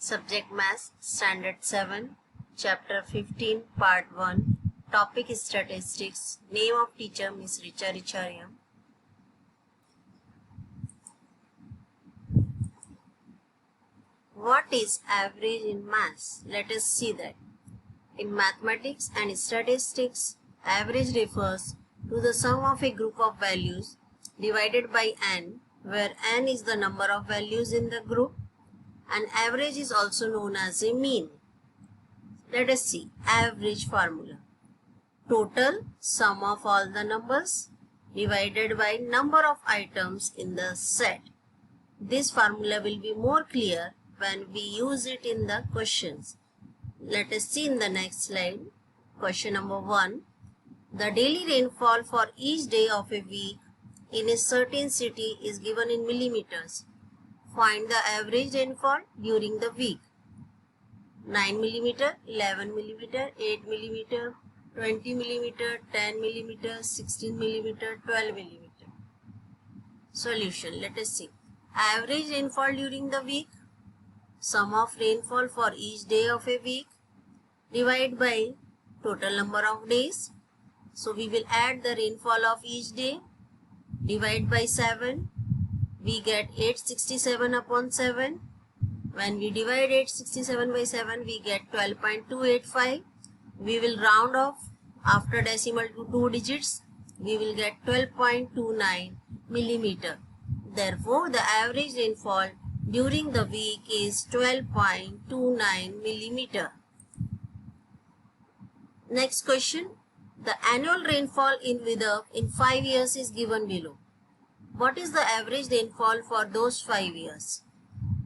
Subject Maths, Standard 7, Chapter 15, Part 1, Topic Statistics, Name of Teacher Miss Richa Richaria. What is average in maths? Let us see that. In mathematics and statistics, average refers to the sum of a group of values divided by n, where n is the number of values in the group, and average is also known as a mean. Let us see average formula. Total sum of all the numbers divided by number of items in the set. This formula will be more clear when we use it in the questions. Let us see in the next slide. Question number 1. The daily rainfall for each day of a week in a certain city is given in millimeters. Find the average rainfall during the week. 9 mm, 11 mm, 8 mm, 20 mm, 10 mm, 16 mm, 12 mm. Solution. Let us see. Average rainfall during the week. Sum of rainfall for each day of a week. Divide by total number of days. So we will add the rainfall of each day. Divide by 7. We get 867 upon 7. When we divide 867 by 7, we get 12.285. We will round off after decimal to 2 digits. We will get 12.29 millimeter. Therefore, the average rainfall during the week is 12.29 millimeter. Next question. The annual rainfall in Vidarbha in 5 years is given below. What is the average rainfall for those 5 years?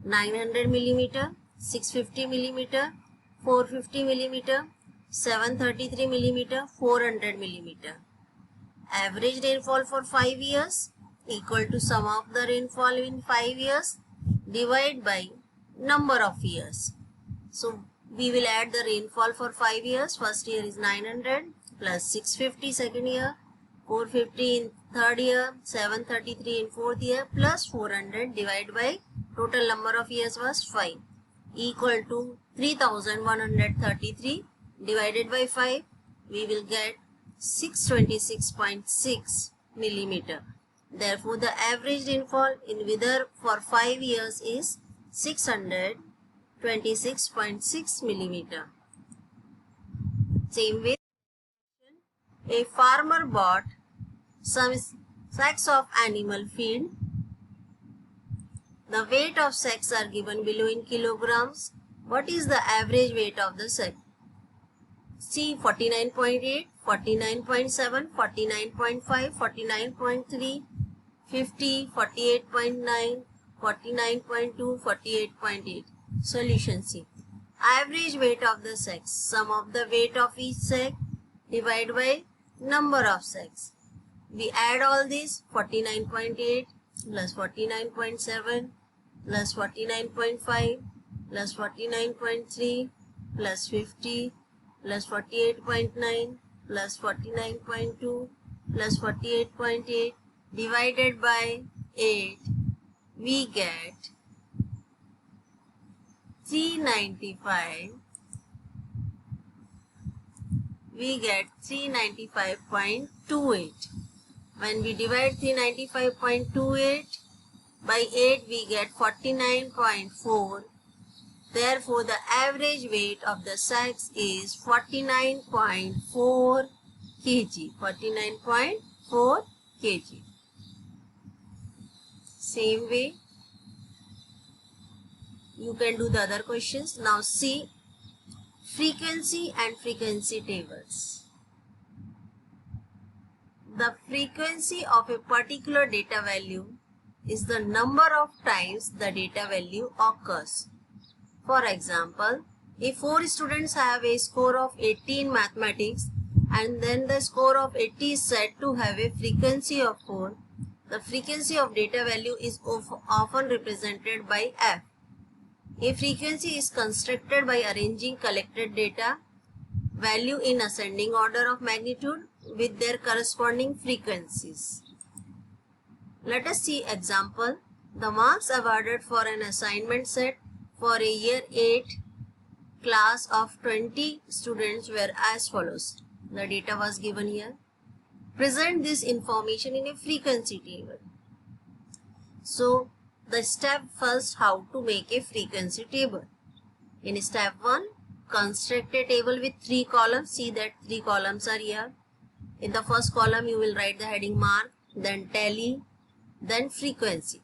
900 millimeter, 650 millimeter, 450 millimeter, 733 millimeter, 400 millimeter. Average rainfall for 5 years equal to sum of the rainfall in 5 years divided by number of years. So we will add the rainfall for 5 years. First year is 900 plus 650 second year, 450 in third year, 733 in fourth year plus 400 divided by total number of years was 5 equal to 3133 divided by 5. We will get 626.6 millimeter. Therefore, the average rainfall in Vidarbha for 5 years is 626.6 millimeter. Same way, a farmer bought some sacks of animal feed. The weight of sacks are given below in kilograms. What is the average weight of the sack? C 49.8, 49.7, 49.5, 49.3, 50, 48.9, 49.2, 48.8. Solution C. Average weight of the sacks. Sum of the weight of each sack divided by number of sacks. We add all these 49.8 plus 49.7 plus 49.5 plus 49.3 plus 50 plus 48.9 plus 49.2 plus 48.8 divided by 8. We get 395. We get 395.28. When we divide 395.28 by 8, we get 49.4. Therefore, the average weight of the sacks is 49.4 kg. 49.4 kg. Same way, you can do the other questions. Now see frequency and frequency tables. The frequency of a particular data value is the number of times the data value occurs. For example, if 4 students have a score of 80 in mathematics and then the score of 80 is said to have a frequency of 4, the frequency of data value is often represented by F. A frequency is constructed by arranging collected data value in ascending order of magnitude with their corresponding frequencies. Let us see example. The marks awarded for an assignment set for a year 8 class of 20 students were as follows. The data was given here. Present this information in a frequency table. So the step first, how to make a frequency table. In step 1, construct a table with 3 columns. See that 3 columns are here. In the first column you will write the heading mark, then tally, then frequency.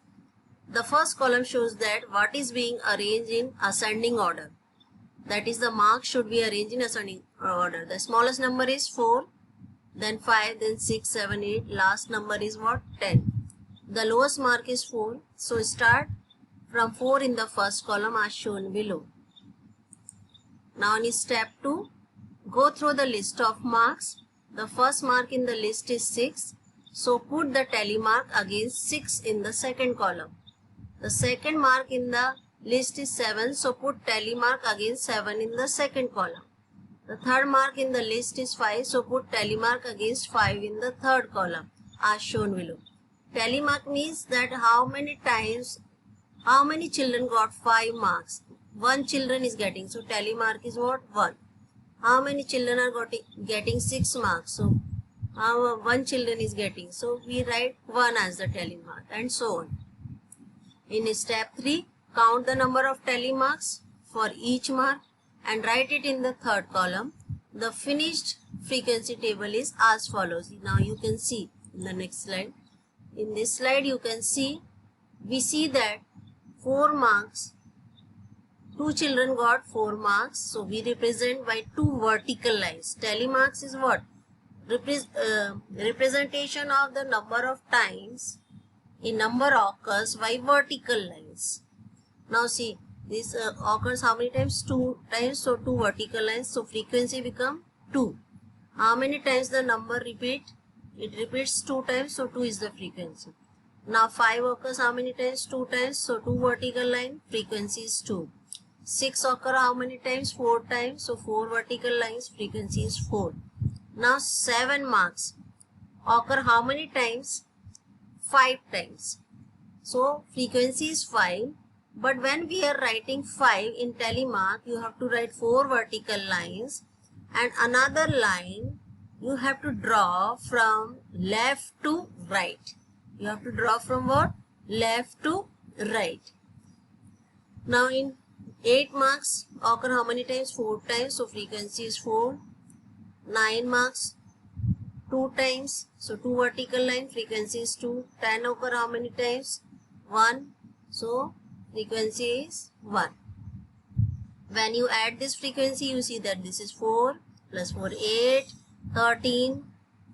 The first column shows that what is being arranged in ascending order. That is, the marks should be arranged in ascending order. The smallest number is 4, then 5, then 6, 7, 8. Last number is what? 10. The lowest mark is 4. So start from 4 in the first column as shown below. Now in step 2, go through the list of marks. The first mark in the list is 6. So put the tally mark against 6 in the second column. The second mark in the list is 7. So put tally mark against 7 in the second column. The third mark in the list is 5. So put tally mark against 5 in the third column as shown below. Tally mark means that how many children got 5 marks. 1 children is getting. So tally mark is what? 1. How many children are getting 6 marks? So 1 children is getting. So we write 1 as the tally mark and so on. In step 3, count the number of tally marks for each mark and write it in the third column. The finished frequency table is as follows. Now you can see in the next slide. In this slide you can see, we see that 4 marks, 2 children got 4 marks. So we represent by 2 vertical lines. Tally marks is what? Representation of the number of times in number occurs by vertical lines. Now see, this occurs how many times? 2 times. So 2 vertical lines. So frequency become 2. How many times the number repeat? It repeats 2 times. So 2 is the frequency. Now 5 occurs how many times? 2 times. So 2 vertical line. Frequency is 2. 6 occur how many times? 4 times. So 4 vertical lines. Frequency is 4. Now 7 marks occur how many times? 5 times. So frequency is 5. But when we are writing 5 in tally mark, you have to write 4 vertical lines and another line you have to draw from left to right. You have to draw from what? Left to right. Now in 8 marks occur how many times? 4 times. So frequency is 4. 9 marks 2 times. So 2 vertical line. Frequency is 2. 10 occur how many times? 1. So frequency is 1. When you add this frequency, you see that this is 4 plus 4, 8, 13,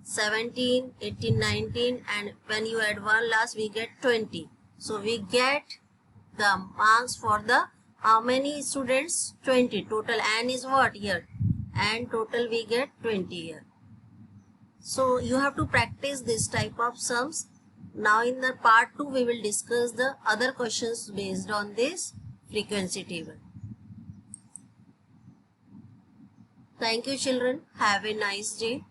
17, 18, 19, and when you add 1 last, we get 20. So we get the marks for the how many students? 20. Total n is what here? And total we get 20 here. So you have to practice this type of sums. Now in the part 2, we will discuss the other questions based on this frequency table. Thank you children. Have a nice day.